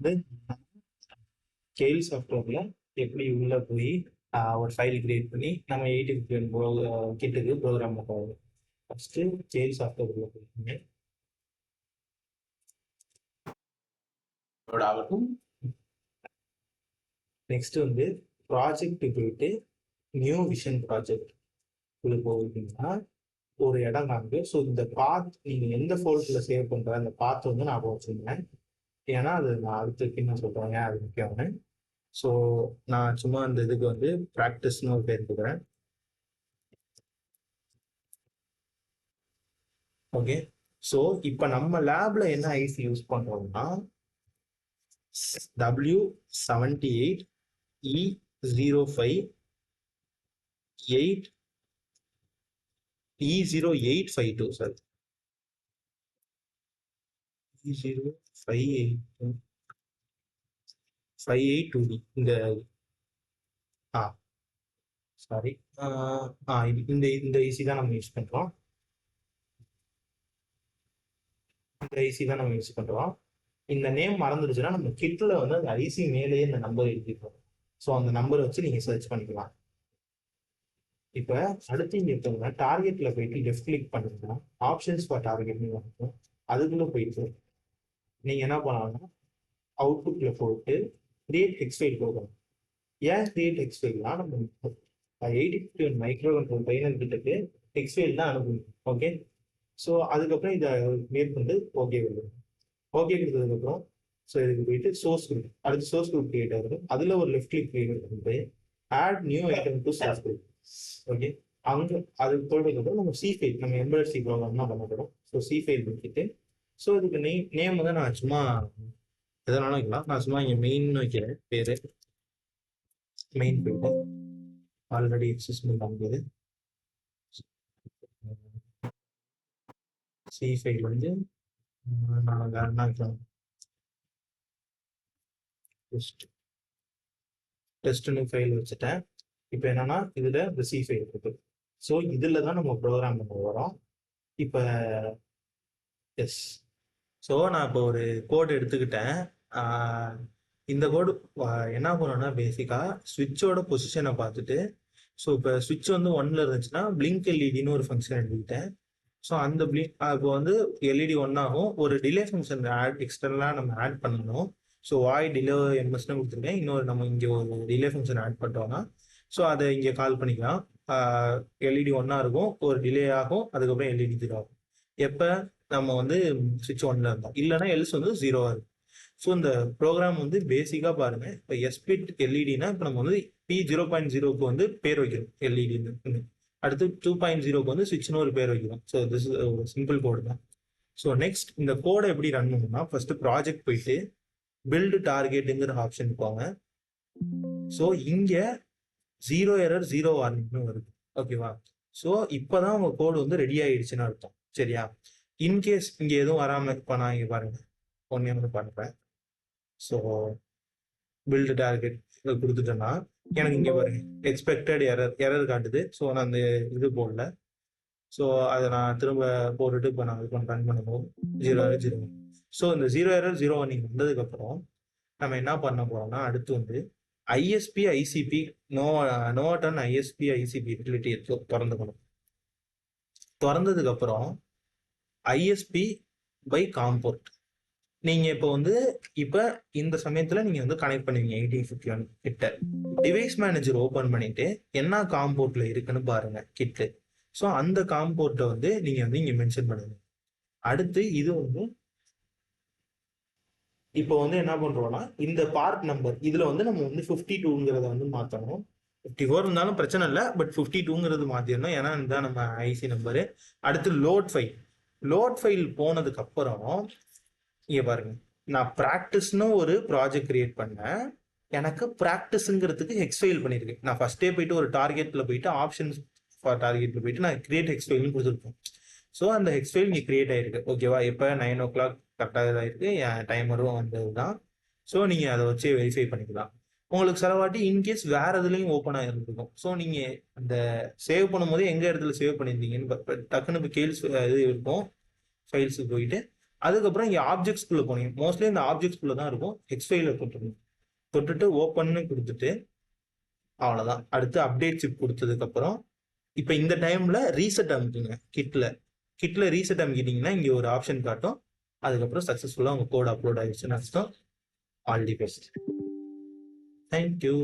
வந்து ஸ்கேல் சாஃப்ட்வேர்ல எப்படி உள்ள போய் ஒரு ஃபைல் கிரியேட் பண்ணி நம்ம 8051 கிட்டுக்கு ப்ரோக்ராம் பண்ணுறது. ஃபர்ஸ்ட்டு ஸ்கேல் சாஃப்ட்வேர் உள்ள போயிருக்கீங்க ஆகட்டும். நெக்ஸ்ட் வந்து ப்ராஜெக்ட் போயிட்டு நியூ விஷன் ப்ராஜெக்ட் உள்ள போயிருக்கீங்கன்னா ஒரு இடம் காண்பு. ஸோ இந்த பாத் நீங்க எந்த ஃபோல்டர்ல சேவ் பண்ற அந்த பாத் வந்து நான் வச்சுருந்தேன். ஏன்னா அது நான் அடுத்து நான் சொல்றேன் அது முக்கியம்னு. ஸோ நான் சும்மா அந்த இதுக்கு வந்து ப்ராக்டிஸ்னு ஒரு பேர் கொடுக்குறேன். ஓகே. ஸோ இப்போ நம்ம லேப்ல என்ன ஐசி யூஸ் பண்றோம்னா W78E05 E0852 சார் E0582 இந்த சாரி இந்த இந்த ஐசி தான் நம்ம யூஸ் பண்றோம். இந்த ஐசி தான் நம்ம யூஸ் பண்றோம். இந்த நேம் மறந்துடுச்சுன்னா நம்ம கிட்ல வந்து அந்த ஐசி மேலேயே இந்த நம்பர் எழுதிருக்கோம். ஸோ அந்த நம்பரை வச்சு நீங்க சர்ச் பண்ணிக்கலாம். இப்ப அடுத்து இங்க இருக்கவங்க டார்கெட்ல போயிட்டு லெஃப்ட் கிளிக் பண்ணுங்கன்னா ஆப்ஷன்ஸ் ஃபார் டார்கெட்னு இருக்கும். அதுக்குள்ள போயிட்டு நீங்க என்ன பண்ணலாம்னா அவுட்புட்ல போட்டு கிரியேட் டெக்ஸ்ட் ஃபைல் போகணும். ஏன் கிரியேட் டெக்ஸ்ட் ஃபைல்னா நம்ம 8051 மைக்ரோ கண்ட்ரோல் பைனல் கிட்டக்கு டெக்ஸ்ட் ஃபைல் தான் அனுப்பணும். ஓகே. ஸோ அதுக்கப்புறம் இதை மேற்கொண்டு ஓகே வருது. ஓகே கொடுத்ததுக்கப்புறம் ஸோ இதுக்கு போயிட்டு சோர்ஸ் குரூப், அடுத்து சோர்ஸ் குரூப் கிரியேட் ஆகுது. அதுல ஒரு லெஃப்ட் கிளிக் கிரியேட் பண்ணிட்டு add new item to source group. Okay. அங்கே அது போடுறதுக்கப்புறம் நம்ம சி ஃபைல், நம்ம எம்பெடட் சி ப்ரோக்ராம் தான் பண்ண போகிறோம். ஸோ சி ஃபைல் கொடுத்துட்டு ஸோ இதுக்கு நேம் வந்து நான் சும்மா எதனாலும் வைக்கலாம். நான் சும்மா இங்கே மெயின் வைக்கிறேன் பேரு. மெயின் போயிட்டு ஆல்ரெடி எக்ஸிஸ்ட் பண்ணுறது சி ஃபைல் வந்து நான் வைக்கிறேன் டெஸ்ட்னு ஃபைல் வச்சுட்டேன். இப்போ என்னன்னா இதுல இந்த சி ஃபைல் இருக்கு. ஸோ இதுல தான் நம்ம ப்ரோக்ராம் பண்ண வரோம். இப்போ எஸ். ஸோ நான் இப்போ ஒரு கோட் எடுத்துக்கிட்டேன். இந்த கோடு என்ன பண்ணணும்னா பேசிக்கா ஸ்விட்சோட பொசிஷனை பார்த்துட்டு ஸோ இப்போ ஸ்விட்ச் வந்து 1ல இருந்துச்சுன்னா பிளிங்க் எல்இடின்னு ஒரு ஃபங்க்ஷன் எடுத்துக்கிட்டேன். ஸோ அந்த இப்போ வந்து எல்இடி 1 ஆகும். ஒரு டிலே ஃபங்க்ஷன் எக்ஸ்டர்னலாக நம்ம ஆட் பண்ணணும். ஸோ வாய் டிலே எம்எஸ்னு கொடுத்துருக்கேன். இன்னொரு நம்ம இங்கே ஒரு டிலே ஃபங்க்ஷன் ஆட் பண்ணிட்டோம்னா ஸோ அதை இங்கே கால் பண்ணிக்கலாம். எல்இடி 1 இருக்கும், ஒரு டிலே ஆகும், அதுக்கப்புறம் எல்இடி 0 ஆகும் எப்போ நம்ம வந்து ஸ்விட்ச் 1ல இருந்தோம். இல்லைன்னா எல்ஸ் வந்து 0 இருக்கும். ஸோ இந்த ப்ரோக்ராம் வந்து பேசிக்காக பாருங்க. இப்போ எஸ்பிட் எல்இடினா இப்போ நம்ம வந்து P0.0க்கு வந்து பேர் வைக்கிறோம் எல்இடின்னு. அடுத்து 2.0க்கு வந்து ஸ்விட்ச்னு ஒரு பேர் வைக்கிறோம். ஸோ திஸ் ஒரு சிம்பிள் கோடு தான். ஸோ நெக்ஸ்ட் இந்த கோடை எப்படி ரன் பண்ணணும்னா ஃபர்ஸ்ட் ப்ராஜெக்ட் போயிட்டு பில்டு டார்கெட்டுங்கிற ஆப்ஷன் போங்க. ஸோ இங்க 0 எரர் 0 வார்னிங்னு வருது. ஓகேவா. ஸோ இப்போதான் உங்க கோடு வந்து ரெடி ஆயிடுச்சுன்னு அர்த்தம். சரியா. இன்கேஸ் இங்க எதுவும் வராம இப்போ நான் இங்க பாருங்க ஒன்னே வந்து பண்ணுறேன். ஸோ பில்டு டார்கெட் கொடுத்துட்டேன்னா எனக்கு இங்கே பாருங்க எக்ஸ்பெக்டட் எரர் காட்டுது. ஸோ நான் அந்த இது போடல. ஸோ அதை நான் திரும்ப போட்டுட்டு இப்போ நான் ரன் பண்ணும்போது 0 எரர் 0. ஸோ இந்த 0 எரர் 0 நீங்கள் வந்ததுக்கப்புறம் நம்ம என்ன பண்ண போறோம்னா அடுத்து வந்து ISP ICP Nuvoton ISP ICP utility திறந்துக்கணும். திறந்ததுக்கப்புறம் ஐஎஸ்பி பை காம்போர்ட் நீங்க இப்போ வந்து இப்ப இந்த சமயத்துல நீங்க வந்து கனெக்ட் பண்ணுவீங்க 8051 கிட்ட. டிவைஸ் மேனேஜர் ஓபன் பண்ணிட்டு என்ன காம்போர்ட்ல இருக்குன்னு பாருங்க கிட்டு. ஸோ அந்த காம்போர்ட்டை வந்து நீங்க வந்து இங்க மென்ஷன் பண்ணுங்க. அடுத்து இது வந்து இப்போ வந்து என்ன பண்றோம்னா இந்த பார்ட் நம்பர் இதுல வந்து நம்ம வந்து 52ங்கிறத வந்து மாத்தணும். 54 இருந்தாலும் பிரச்சனை இல்லை, பட் 52ங்கிறது மாத்திடணும். ஏன்னா இதுதான் நம்ம ஐசி நம்பரு. அடுத்து லோட் ஃபைல் போனதுக்கு அப்புறம் இங்க பாருங்க நான் ப்ராக்டிஸ்னு ஒரு ப்ராஜெக்ட் கிரியேட் பண்ணேன். எனக்கு ப்ராக்டிஸ்ங்கிறதுக்கு ஹெக்ஸ் ஃபைல் பண்ணிருக்கு. நான் ஃபர்ஸ்டே போயிட்டு ஒரு டார்கெட்ல போயிட்டு ஆப்ஷன்ஸ் ஃபார் டார்கெட்ல போயிட்டு நான் கிரியேட் ஹெக்ஸ் ஃபைல்னு கொடுத்துருப்பேன். ஸோ அந்த ஹெக்ஸ் ஃபைல் இங்கே கிரியேட் ஆயிருக்கு. ஓகேவா. இப்போ 9 o'clock கரெக்டாக இதாயிருக்கு. என் டைமரும் வந்தது தான். ஸோ நீங்க அதை வச்சு வெரிஃபை பண்ணிக்கலாம். உங்களுக்கு சில வாட்டி இன்கேஸ் வேற இதுலையும் ஓப்பன் ஆகிருக்கும். ஸோ நீங்க அந்த சேவ் பண்ணும்போது எங்க இடத்துல சேவ் பண்ணியிருந்தீங்கன்னு டக்குன்னு கேள்ஸ் இது இருக்கும் ஃபைல்ஸுக்கு போயிட்டு அதுக்கப்புறம் இங்கே ஆப்ஜெக்ட்ஸ்குள்ளே போனீங்க, மோஸ்ட்லி இந்த ஆப்ஜெக்ட்ஸ்குள்ளே தான் இருக்கும். ஹெக்ஸ் ஃபைலில் தொட்டுருங்க, தொட்டுட்டு ஓப்பன்னு கொடுத்துட்டு அவ்வளோதான். அடுத்து அப்டேட் சிப் கொடுத்ததுக்கப்புறம் இப்போ இந்த டைமில் ரீசெட் அமுக்குங்க. கிட்டில் ரீசெட் அமுக்கிட்டிங்கன்னா இங்கே ஒரு ஆப்ஷன் காட்டும். அதுக்கப்புறம் சக்ஸஸ்ஃபுல்லாக உங்கள் கோட் அப்லோட் ஆகிடுச்சுன்னு அர்த்தம். All the best. தேங்க்யூ.